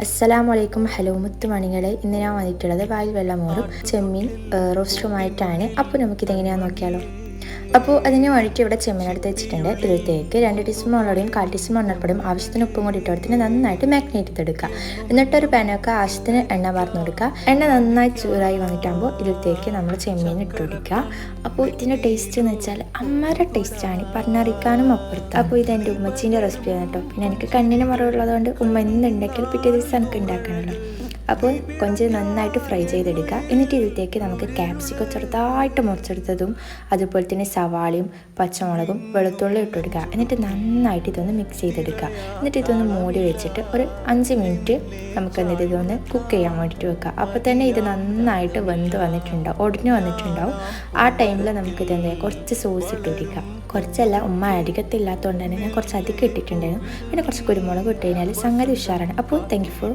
അസ്സലാമലൈക്കും. ഹലോ മുത്തുമണികളെ, ഇന്ന് ഞാൻ വന്നിട്ടുള്ളത് വായിൽ വെള്ളമോറും ചെമ്മീൻ റോസ്റ്റുമായിട്ടാണ്. അപ്പോൾ നമുക്കിതെങ്ങനെയാണെന്ന് നോക്കിയാലോ. അപ്പോൾ അതിന് വേണ്ടിയിട്ട് ഇവിടെ ചെമ്മീൻ എടുത്ത് വെച്ചിട്ടുണ്ട്. ഇതിലേക്ക് 2 ടീസ്പൂൺ മുളകുപൊടിയും 1/4 ടീസ്പൂൺ മഞ്ഞൾപ്പൊടിയും ആവശ്യത്തിന് ഉപ്പും കൂടി ഇട്ട് കൊടുത്തിട്ട് നന്നായിട്ട് മാഗ്നേറ്റ് ചെയ്തെടുക്കുക. എന്നിട്ടൊരു പാനൊക്കെ ആവശ്യത്തിന് എണ്ണ വാർന്നു കൊടുക്കുക. എണ്ണ നന്നായി ചൂടായി വന്നിട്ടാകുമ്പോൾ ഇതിലേക്ക് നമ്മൾ ചെമ്മീൻ ഇട്ട് കൊടുക്കുക. അപ്പോൾ ഇതിൻ്റെ ടേസ്റ്റ് എന്ന് വെച്ചാൽ അമ്മയുടെ ടേസ്റ്റാണ്, പറഞ്ഞറിയിക്കാനും അപ്പുറത്ത്. അപ്പോൾ ഇത് എൻ്റെ ഉമ്മച്ചീൻ്റെ റെസിപ്പിയാണ് കേട്ടോ. പിന്നെ എനിക്ക് കണ്ണിന് മറവുള്ളതുകൊണ്ട് ഉമ്മ എന്തുണ്ടാക്കിയാൽ പിറ്റേ ദിവസം എനിക്ക് ഉണ്ടാക്കണമല്ലോ. അപ്പോൾ കൊഞ്ച് നന്നായിട്ട് ഫ്രൈ ചെയ്തെടുക്കുക. എന്നിട്ട് ഇതിലേക്ക് നമുക്ക് ക്യാപ്സിക്കം ചെറുതായിട്ട് മുറിച്ചെടുത്തതും അതുപോലെ തന്നെ സവാളയും പച്ചമുളകും വെളുത്തുള്ളിയും ഇട്ട് കൊടുക്കുക. എന്നിട്ട് നന്നായിട്ട് ഇതൊന്ന് മിക്സ് ചെയ്തെടുക്കുക. എന്നിട്ട് ഇതൊന്ന് മൂടി വെച്ചിട്ട് ഒരു 5 മിനിറ്റ് നമുക്ക് എന്നിട്ട് ഇതൊന്ന് കുക്ക് ചെയ്യാൻ വേണ്ടിയിട്ട് വെക്കുക. അപ്പോൾ തന്നെ ഇത് നന്നായിട്ട് വെന്ത് വന്നിട്ടുണ്ടാവും, ഒടിഞ്ഞു വന്നിട്ടുണ്ടാവും. ആ ടൈമിൽ നമുക്കിത് കുറച്ച് സോസ് ഇട്ട് കൊടുക്കുക. കുറച്ചല്ല, ഉമ്മ അധികത്തില്ലാത്തതുകൊണ്ട് തന്നെ ഞാൻ കുറച്ച് അധികം ഇട്ടിട്ടുണ്ടായിരുന്നു. പിന്നെ കുറച്ച് കുരുമുളക് ഇട്ട് കഴിഞ്ഞാൽ സംഗതി ഉഷാറാണ്. അപ്പോൾ താങ്ക് യു ഫോർ